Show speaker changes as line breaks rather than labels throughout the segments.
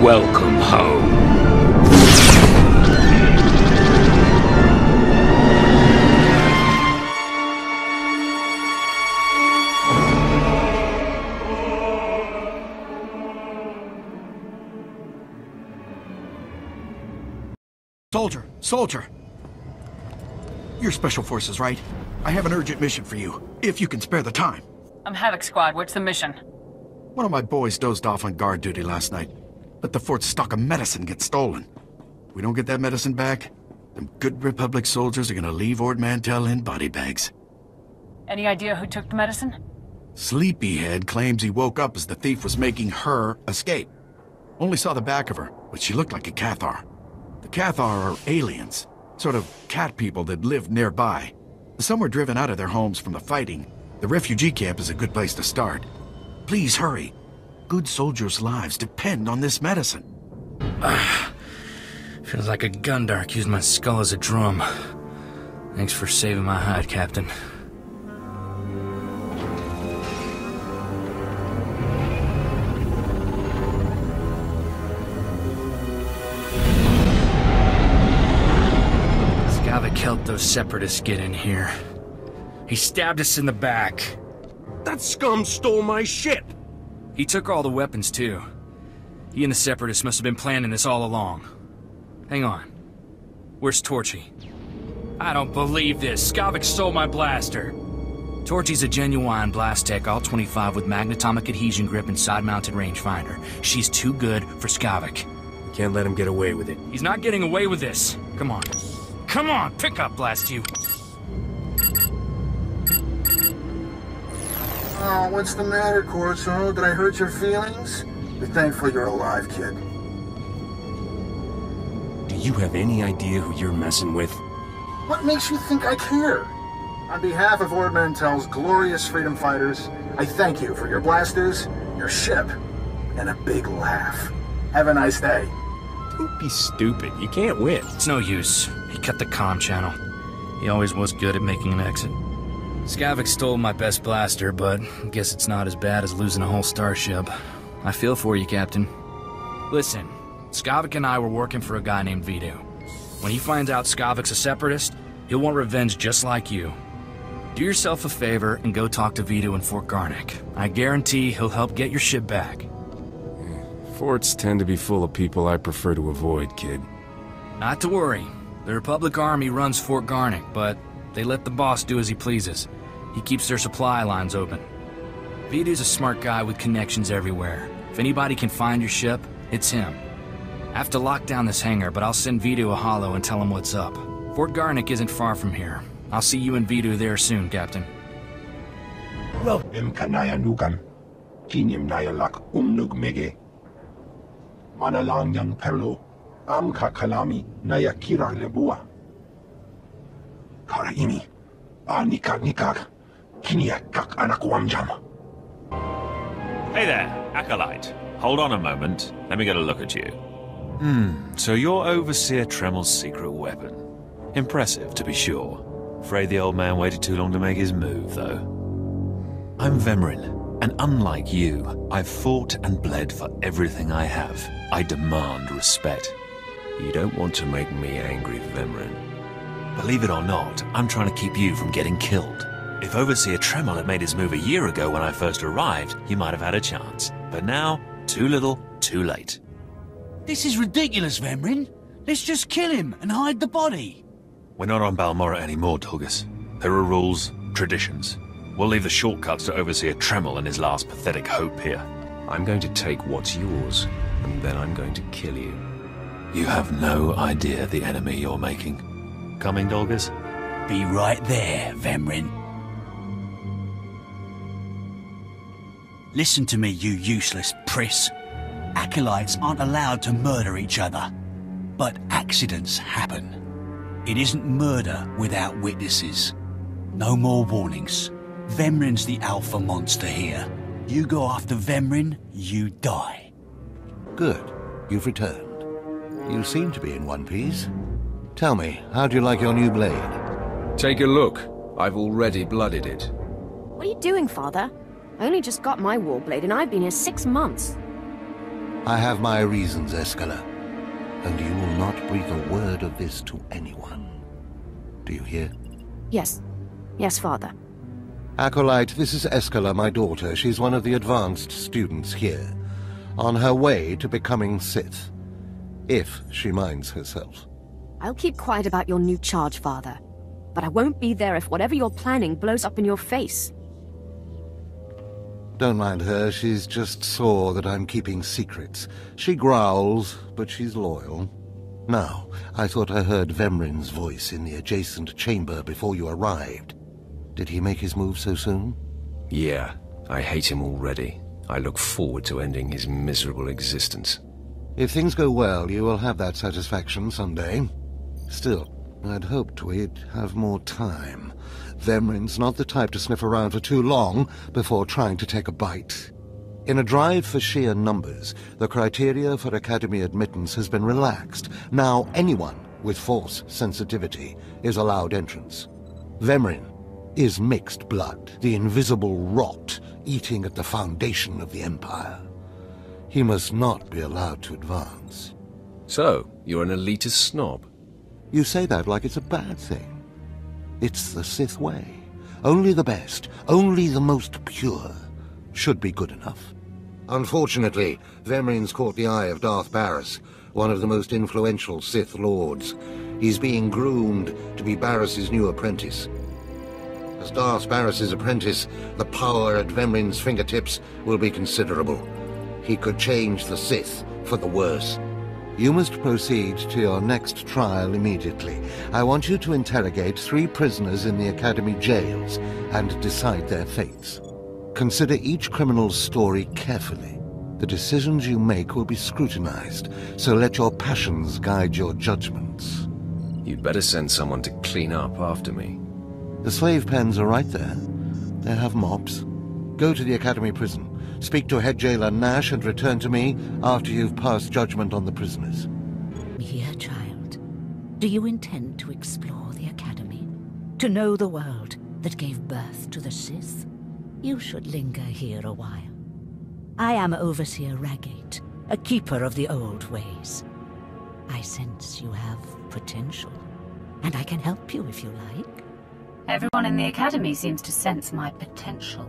Welcome home.
Soldier! You're Special Forces, right? I have an urgent mission for you, if you can spare the time.
I'm Havoc Squad. What's the mission?
One of my boys dozed off on guard duty last night. Let the fort's stock of medicine get stolen. We don't get that medicine back, them good Republic soldiers are gonna leave Ord Mantell in body bags.
Any idea who took the medicine?
Sleepyhead claims he woke up as the thief was making her escape. Only saw the back of her, but she looked like a Cathar. The Cathar are aliens, sort of cat people that lived nearby. Some were driven out of their homes from the fighting. The refugee camp is a good place to start. Please hurry. Good soldiers' lives depend on this medicine.
Feels like a Gundark used my skull as a drum. Thanks for saving my hide, Captain. Skavik helped those separatists get in here. He stabbed us in the back.
That scum stole my ship!
He took all the weapons, too. He and the separatists must have been planning this all along. Hang on. Where's Torchy? I don't believe this. Skavik stole my blaster. Torchy's a genuine blast tech, all 25 with magnetomic adhesion grip and side-mounted rangefinder. She's too good for Skavik.
We can't let him get away with it.
He's not getting away with this. Come on. Come on, pick up, blast you.
Oh, what's the matter, Corso? Did I hurt your feelings? Be thankful you're alive, kid.
Do you have any idea who you're messing with?
What makes you think I care? On behalf of Ord Mantell's glorious freedom fighters, I thank you for your blasters, your ship, and a big laugh. Have a nice day.
Don't be stupid. You can't win.
It's no use. He cut the comm channel. He always was good at making an exit. Skavik stole my best blaster, but I guess it's not as bad as losing a whole starship. I feel for you, Captain. Listen, Skavik and I were working for a guy named Vidu. When he finds out Skavik's a separatist, he'll want revenge just like you. Do yourself a favor and go talk to Vidu in Fort Garnick. I guarantee he'll help get your ship back.
Forts tend to be full of people I prefer to avoid, kid.
Not to worry. The Republic Army runs Fort Garnick, but they let the boss do as he pleases. He keeps their supply lines open. Vidu's a smart guy with connections everywhere. If anybody can find your ship, it's him. I have to lock down this hangar, but I'll send Vidu a holo and tell him what's up. Fort Garnick isn't far from here. I'll see you and Vidu there soon, Captain.
Imkanaya nukan. Kinim nayalak mege. Manalang yang perlo. Amka kalami nayakira lebua. Karaimi. Nikak. Kiniakak anakwamjam.
Hey there, Acolyte. Hold on a moment. Let me get a look at you. So you're Overseer Tremel's secret weapon. Impressive, to be sure. Afraid the old man waited too long to make his move, though. I'm Vemrin, and unlike you, I've fought and bled for everything I have. I demand respect.
You don't want to make me angry, Vemrin.
Believe it or not, I'm trying to keep you from getting killed. If Overseer Tremel had made his move a year ago when I first arrived, he might have had a chance. But now, too little, too late.
This is ridiculous, Vemrin. Let's just kill him and hide the body.
We're not on Balmorra anymore, Tulgus. There are rules, traditions. We'll leave the shortcuts to Overseer Tremel and his last pathetic hope here.
I'm going to take what's yours, and then I'm going to kill you.
You have no idea the enemy you're making. Coming, Dolgus?
Be right there, Vemrin. Listen to me, you useless priss. Acolytes aren't allowed to murder each other. But accidents happen. It isn't murder without witnesses. No more warnings. Vemrin's the alpha monster here. You go after Vemrin, you die.
Good. You've returned. You seem to be in one piece. Tell me, how do you like your new blade?
Take a look. I've already blooded it.
What are you doing, Father?
I only just got my warblade and I've been here 6 months.
I have my reasons, Escala. And you will not breathe a word of this to anyone. Do you hear?
Yes. Yes, Father.
Acolyte, this is Escala, my daughter. She's one of the advanced students here. On her way to becoming Sith. If she minds herself.
I'll keep quiet about your new charge, Father. But I won't be there if whatever you're planning blows up in your face.
Don't mind her, she's just sore that I'm keeping secrets. She growls, but she's loyal. Now, I thought I heard Vemrin's voice in the adjacent chamber before you arrived. Did he make his move so soon?
Yeah, I hate him already. I look forward to ending his miserable existence.
If things go well, you will have that satisfaction someday. Still, I'd hoped we'd have more time. Vemrin's not the type to sniff around for too long before trying to take a bite. In a drive for sheer numbers, the criteria for Academy admittance has been relaxed. Now anyone with Force sensitivity is allowed entrance. Vemrin is mixed blood, the invisible rot eating at the foundation of the Empire. He must not be allowed to advance.
So, you're an elitist snob?
You say that like it's a bad thing. It's the Sith way. Only the best, only the most pure, should be good enough. Unfortunately, Vemrin's caught the eye of Darth Barris, one of the most influential Sith Lords. He's being groomed to be Barris's new apprentice. As Darth Barris's apprentice, the power at Vemrin's fingertips will be considerable. He could change the Sith for the worse. You must proceed to your next trial immediately. I want you to interrogate 3 prisoners in the Academy jails and decide their fates. Consider each criminal's story carefully. The decisions you make will be scrutinized, so let your passions guide your judgments.
You'd better send someone to clean up after me.
The slave pens are right there. They have mops. Go to the Academy prison. Speak to head jailer Nash and return to me after you've passed judgment on the prisoners.
Here, child. Do you intend to explore the Academy? To know the world that gave birth to the Sith? You should linger here a while. I am Overseer Ragate, a keeper of the old ways. I sense you have potential, and I can help you if you like.
Everyone in the Academy seems to sense my potential.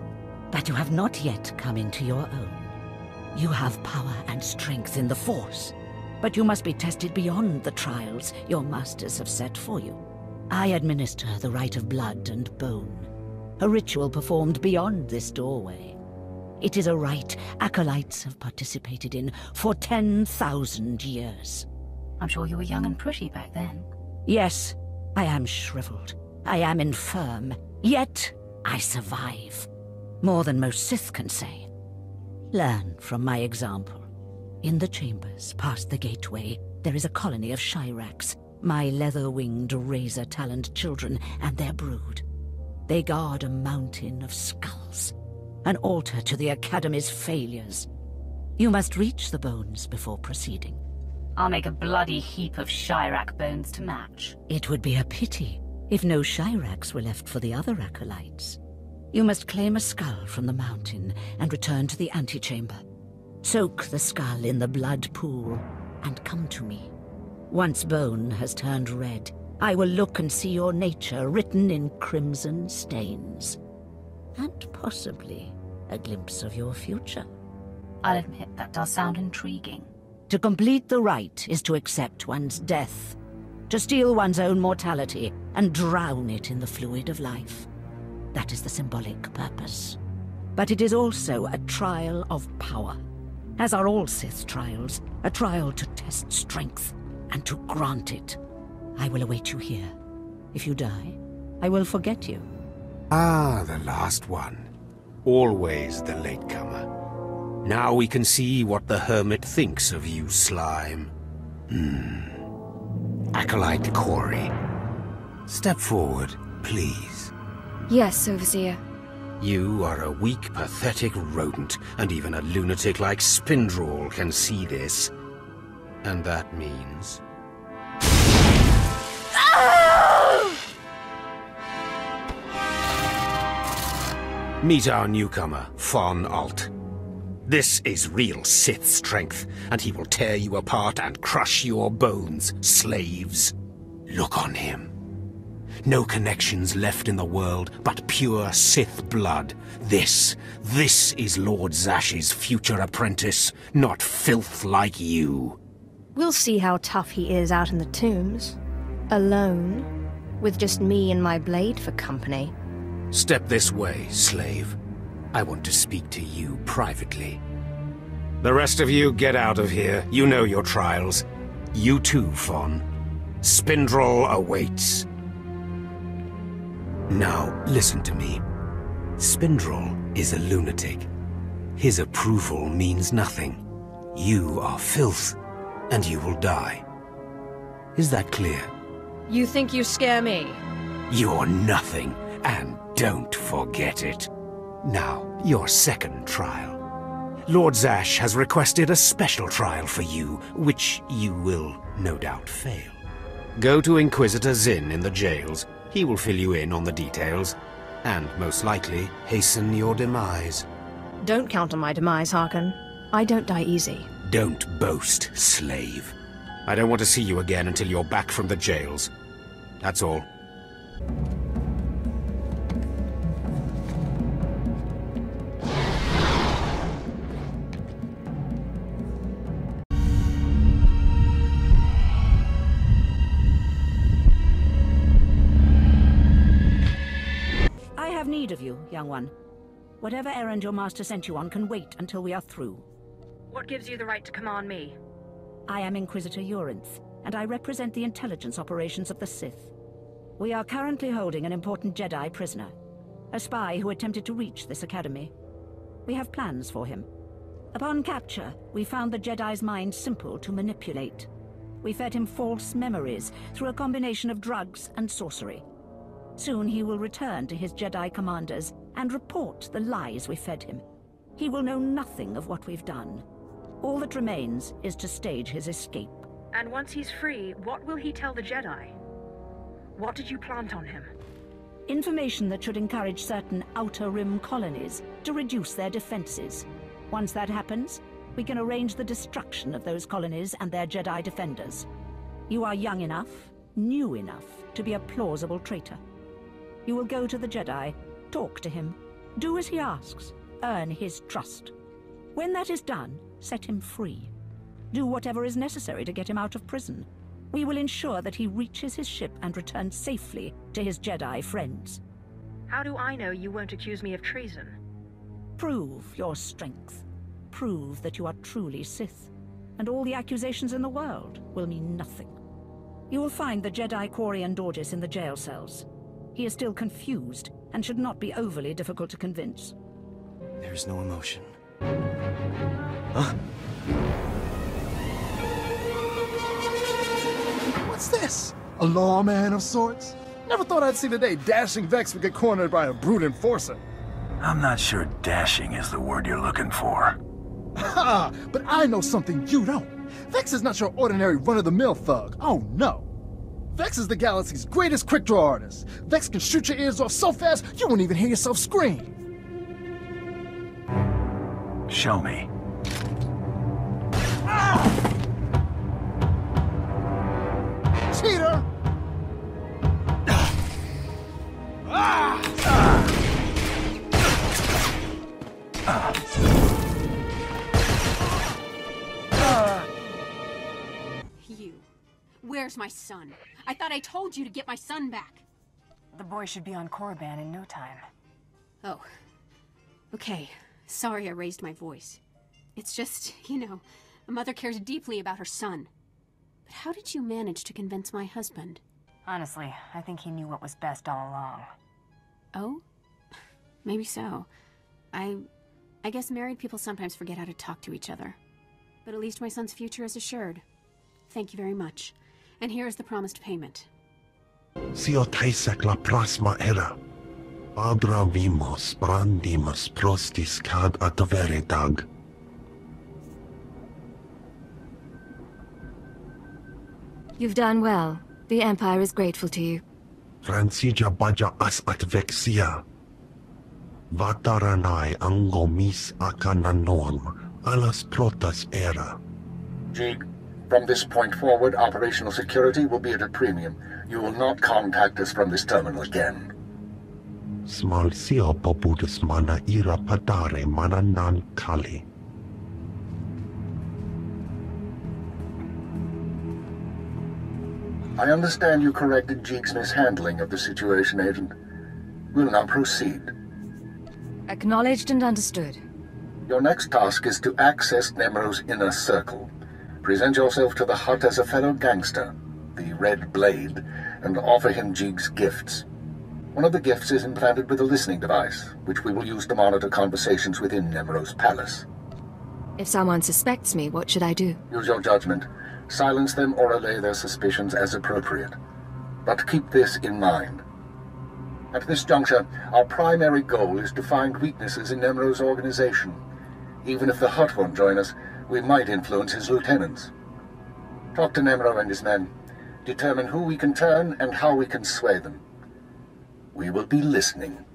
But you have not yet come into your own. You have power and strength in the Force, but you must be tested beyond the trials your masters have set for you. I administer the rite of blood and bone, a ritual performed beyond this doorway. It is a rite acolytes have participated in for 10,000 years.
I'm sure you were young and pretty back then.
Yes, I am shriveled. I am infirm, yet I survive. More than most Sith can say. Learn from my example. In the chambers, past the gateway, there is a colony of Shyraks, my leather-winged, razor-taloned children and their brood. They guard a mountain of skulls, an altar to the Academy's failures. You must reach the bones before proceeding.
I'll make a bloody heap of Shyrak bones to match.
It would be a pity if no Shyraks were left for the other acolytes. You must claim a skull from the mountain and return to the antechamber. Soak the skull in the blood pool and come to me. Once bone has turned red, I will look and see your nature written in crimson stains. And possibly a glimpse of your future.
I'll admit that does sound intriguing.
To complete the rite is to accept one's death, to steal one's own mortality and drown it in the fluid of life. That is the symbolic purpose. But it is also a trial of power. As are all Sith trials, a trial to test strength and to grant it. I will await you here. If you die, I will forget you.
Ah, the last one. Always the latecomer. Now we can see what the Hermit thinks of you, slime. Acolyte Corey. Step forward, please.
Yes, Overseer.
You are a weak, pathetic rodent, and even a lunatic like Spindrel can see this. And that means... Meet our newcomer, Von Alt. This is real Sith strength, and he will tear you apart and crush your bones, slaves. Look on him. No connections left in the world, but pure Sith blood. This is Lord Zash's future apprentice, not filth like you.
We'll see how tough he is out in the tombs. Alone, with just me and my blade for company.
Step this way, slave. I want to speak to you privately. The rest of you, get out of here. You know your trials. You too, Fawn. Spindrel awaits. Now, listen to me. Spindrel is a lunatic. His approval means nothing. You are filth, and you will die. Is that clear?
You think you scare me?
You're nothing, and don't forget it. Now, your second trial. Lord Zash has requested a special trial for you, which you will no doubt fail. Go to Inquisitor Zin in the jails. He will fill you in on the details, and most likely hasten your demise.
Don't count on my demise, Harkon. I don't die easy.
Don't boast, slave. I don't want to see you again until you're back from the jails. That's all.
I have need of you, young one. Whatever errand your master sent you on can wait until we are through.
What gives you the right to command me?
I am Inquisitor Urinth, and I represent the intelligence operations of the Sith. We are currently holding an important Jedi prisoner, a spy who attempted to reach this academy. We have plans for him. Upon capture, we found the Jedi's mind simple to manipulate. We fed him false memories through a combination of drugs and sorcery. Soon he will return to his Jedi commanders and report the lies we fed him. He will know nothing of what we've done. All that remains is to stage his escape.
And once he's free, what will he tell the Jedi? What did you plant on him?
Information that should encourage certain Outer Rim colonies to reduce their defenses. Once that happens, we can arrange the destruction of those colonies and their Jedi defenders. You are young enough, new enough, to be a plausible traitor. You will go to the Jedi, talk to him, do as he asks, earn his trust. When that is done, set him free. Do whatever is necessary to get him out of prison. We will ensure that he reaches his ship and returns safely to his Jedi friends.
How do I know you won't accuse me of treason?
Prove your strength. Prove that you are truly Sith, and all the accusations in the world will mean nothing. You will find the Jedi Korriban Dorjis in the jail cells. He is still confused, and should not be overly difficult to convince.
There's no emotion. Huh?
What's this? A lawman of sorts? Never thought I'd see the day dashing Vex would get cornered by a brute enforcer.
I'm not sure dashing is the word you're looking for.
Ha! But I know something you don't. Vex is not your ordinary run-of-the-mill thug. Oh, no. Vex is the galaxy's greatest quick-draw artist. Vex can shoot your ears off so fast, you won't even hear yourself scream.
Show me.
Cheater!
You. Where's my son? I thought I told you to get my son back.
The boy should be on Korriban in no time.
Oh. Okay. Sorry I raised my voice. It's just, you know, a mother cares deeply about her son. But how did you manage to convince my husband?
Honestly, I think he knew what was best all along.
Oh? Maybe so. I guess married people sometimes forget how to talk to each other. But at least my son's future is assured. Thank you very much. And here is the promised payment.
Sio taisek la prasma era. Abra vimos brandimus prostis cad atavere dag.
You've done well. The Empire is grateful to you.
Fransija baja as at vexia. Vataranai angomis akananorm, alas protas era.
Jig, from this point forward, operational security will be at a premium. You will not contact us from this terminal again.
Smal sio popudus mana ira padare mana nan kali.
I understand you corrected Jig's mishandling of the situation, Agent. We'll now proceed.
Acknowledged and understood.
Your next task is to access Nemro's inner circle. Present yourself to the hut as a fellow gangster, the Red Blade, and offer him Jig's gifts. One of the gifts is implanted with a listening device, which we will use to monitor conversations within Nemro's palace.
If someone suspects me, what should I do?
Use your judgment. Silence them or allay their suspicions as appropriate. But keep this in mind. At this juncture, our primary goal is to find weaknesses in Nemro's organization. Even if the Hut won't join us, we might influence his lieutenants. Talk to Nemro and his men. Determine who we can turn and how we can sway them. We will be listening.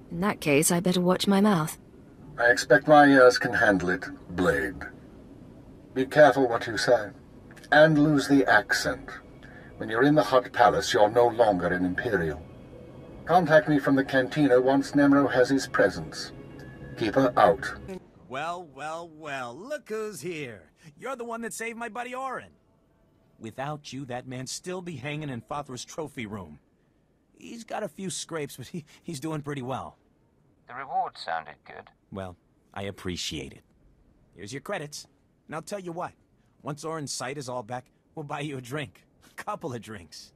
In that case, I better watch my mouth.
I expect my ears can handle it, Blade. Be careful what you say. And lose the accent. When you're in the Hut Palace, you're no longer an Imperial. Contact me from the cantina once Nemro has his presence. Keep her out.
Well, look who's here. You're the one that saved my buddy Orin. Without you, that man'd still be hanging in Fothra's trophy room. He's got a few scrapes, but he's doing pretty well.
The reward sounded good.
Well, I appreciate it. Here's your credits. And I'll tell you what, once Orin's sight is all back, we'll buy you a drink. A couple of drinks.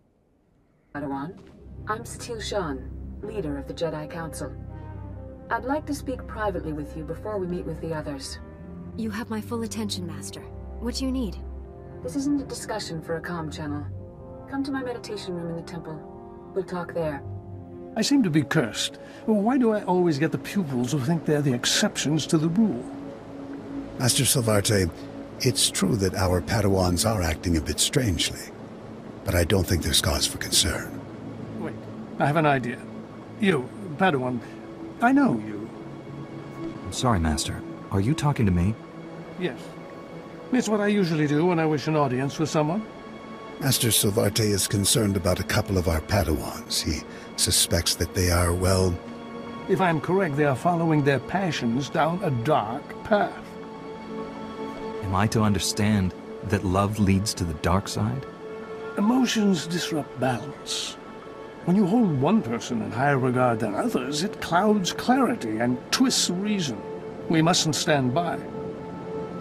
Padawan, I'm Satil Shan, leader of the Jedi Council. I'd like to speak privately with you before we meet with the others.
You have my full attention, Master. What do you need?
This isn't a discussion for a comm channel. Come to my meditation room in the temple. We'll talk there.
I seem to be cursed. Why do I always get the pupils who think they're the exceptions to the rule?
Master Silvarte, it's true that our Padawans are acting a bit strangely, but I don't think there's cause for concern.
Wait, I have an idea. You, Padawan, I know you.
I'm sorry, Master. Are you talking to me?
Yes. It's what I usually do when I wish an audience with someone.
Master Silvarte is concerned about a couple of our Padawans. He suspects that they are, well...
If I'm correct, they are following their passions down a dark path.
Am I to understand that love leads to the dark side?
Emotions disrupt balance. When you hold one person in higher regard than others, it clouds clarity and twists reason. We mustn't stand by.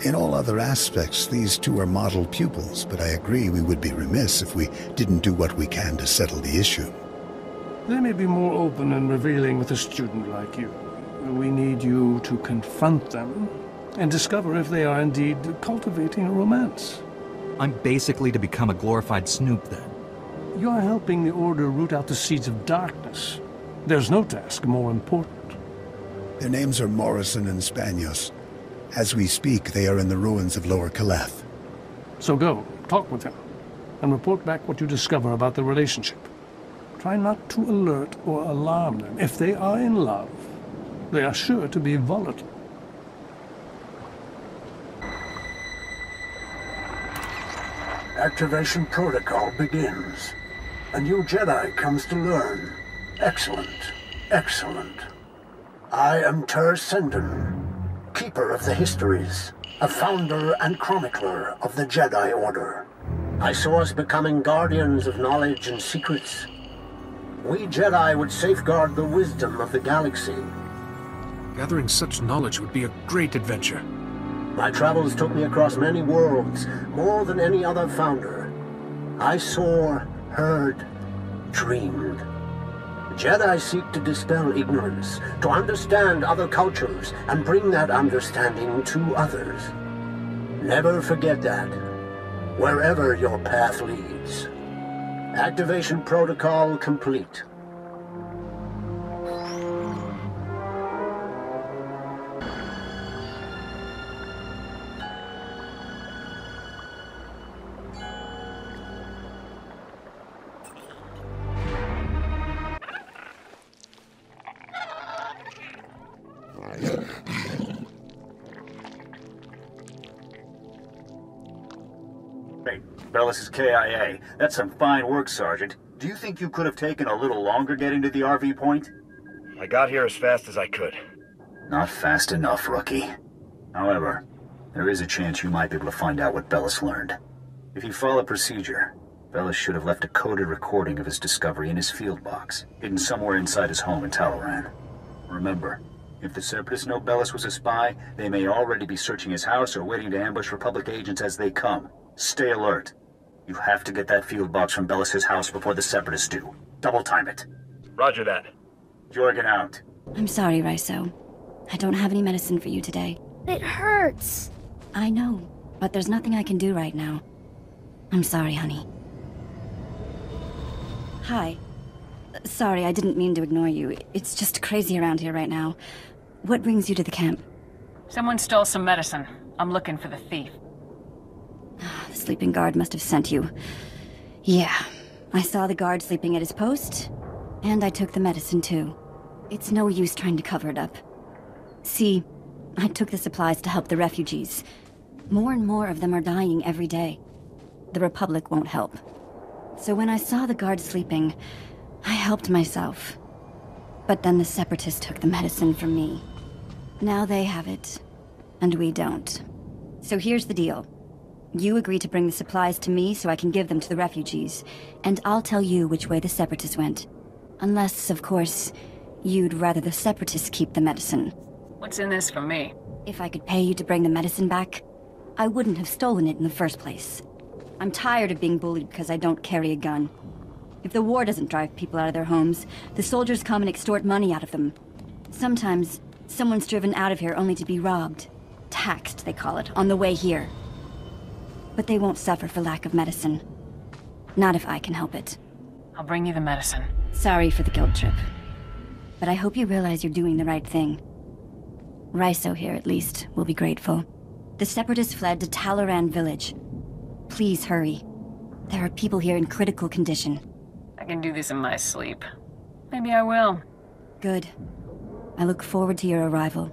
In all other aspects, these two are model pupils, but I agree we would be remiss if we didn't do what we can to settle the issue.
They may be more open and revealing with a student like you. We need you to confront them and discover if they are indeed cultivating a romance.
I'm basically to become a glorified snoop, then?
You're helping the Order root out the seeds of darkness. There's no task more important.
Their names are Morrison and Spanios. As we speak, they are in the ruins of Lower Caleth.
So go, talk with them, and report back what you discover about the relationship. Try not to alert or alarm them. If they are in love, they are sure to be volatile.
Activation protocol begins. A new Jedi comes to learn. Excellent. Excellent. I am Ter Senden, Keeper of the Histories, a founder and chronicler of the Jedi Order. I saw us becoming guardians of knowledge and secrets. We Jedi would safeguard the wisdom of the galaxy.
Gathering such knowledge would be a great adventure.
My travels took me across many worlds, more than any other founder. I saw, heard, dreamed. Jedi seek to dispel ignorance, to understand other cultures, and bring that understanding to others. Never forget that, wherever your path leads. Activation protocol complete.
Hey, Bellis is KIA. That's some fine work, Sergeant. Do you think you could have taken a little longer getting to the RV point?
I got here as fast as I could.
Not fast enough, rookie. However, there is a chance you might be able to find out what Bellis learned. If you follow procedure, Bellis should have left a coded recording of his discovery in his field box, hidden somewhere inside his home in Talaran. Remember, if the Separatists know Bellis was a spy, they may already be searching his house or waiting to ambush Republic agents as they come. Stay alert. You have to get that field box from Bellis' house before the Separatists do. Double time it.
Roger that.
Jorgen out.
I'm sorry, Raiso. I don't have any medicine for you today.
It hurts.
I know, but there's nothing I can do right now. I'm sorry, honey. Hi. Sorry, I didn't mean to ignore you. It's just crazy around here right now. What brings you to the camp?
Someone stole some medicine. I'm looking for the thief.
The sleeping guard must have sent you. Yeah, I saw the guard sleeping at his post, and I took the medicine too. It's no use trying to cover it up. See, I took the supplies to help the refugees. More and more of them are dying every day. The Republic won't help. So when I saw the guard sleeping, I helped myself. But then the Separatists took the medicine from me. Now they have it, and we don't. So here's the deal. You agree to bring the supplies to me so I can give them to the refugees, and I'll tell you which way the Separatists went. Unless, of course, you'd rather the Separatists keep the medicine.
What's in this for me?
If I could pay you to bring the medicine back, I wouldn't have stolen it in the first place. I'm tired of being bullied because I don't carry a gun. If the war doesn't drive people out of their homes, the soldiers come and extort money out of them. Sometimes, someone's driven out of here only to be robbed. Taxed, they call it, on the way here. But they won't suffer for lack of medicine. Not if I can help it.
I'll bring you the medicine.
Sorry for the guilt trip. But I hope you realize you're doing the right thing. Raiso here, at least, will be grateful. The Separatists fled to Talaran village. Please hurry. There are people here in critical condition.
I can do this in my sleep. Maybe I will.
Good. I look forward to your arrival.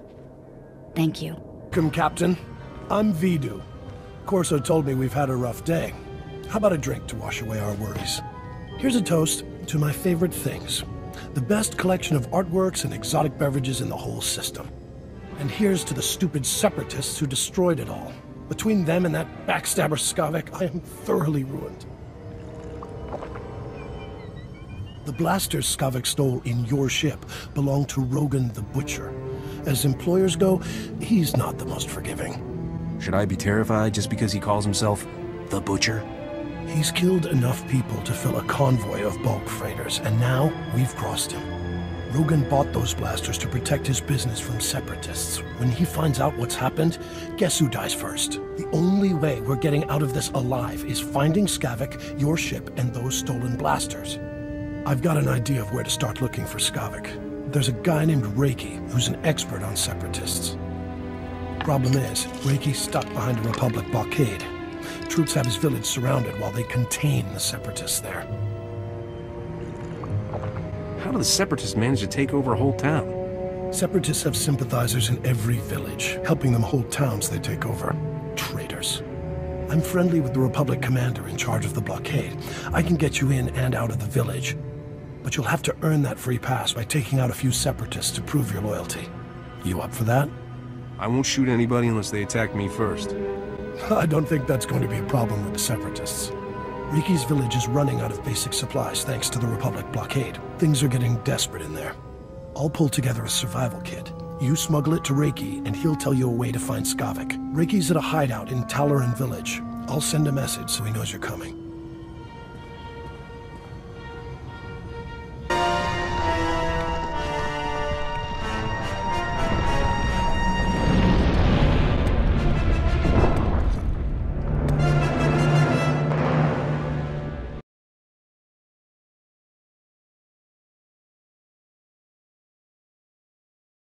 Thank you.
Welcome, Captain. I'm Vidu. Corso told me we've had a rough day. How about a drink to wash away our worries? Here's a toast to my favorite things. The best collection of artworks and exotic beverages in the whole system. And here's to the stupid Separatists who destroyed it all. Between them and that backstabber Skavek, I am thoroughly ruined. The blasters Skavek stole in your ship belong to Rogan the Butcher. As employers go, he's not the most forgiving.
Should I be terrified just because he calls himself the Butcher?
He's killed enough people to fill a convoy of bulk freighters, and now we've crossed him. Rogan bought those blasters to protect his business from Separatists. When he finds out what's happened, guess who dies first? The only way we're getting out of this alive is finding Skavek, your ship, and those stolen blasters. I've got an idea of where to start looking for Skavek. There's a guy named Reiki who's an expert on Separatists. Problem is, Reiki's stuck behind a Republic blockade. Troops have his village surrounded while they contain the Separatists there.
How do the Separatists manage to take over a whole town?
Separatists have sympathizers in every village, helping them hold towns they take over. Traitors. I'm friendly with the Republic commander in charge of the blockade. I can get you in and out of the village. But you'll have to earn that free pass by taking out a few Separatists to prove your loyalty. You up for that?
I won't shoot anybody unless they attack me first.
I don't think that's going to be a problem with the Separatists. Riki's village is running out of basic supplies thanks to the Republic blockade. Things are getting desperate in there. I'll pull together a survival kit. You smuggle it to Reiki, and he'll tell you a way to find Skavek. Reiki's at a hideout in Talaran village. I'll send a message so he knows you're coming.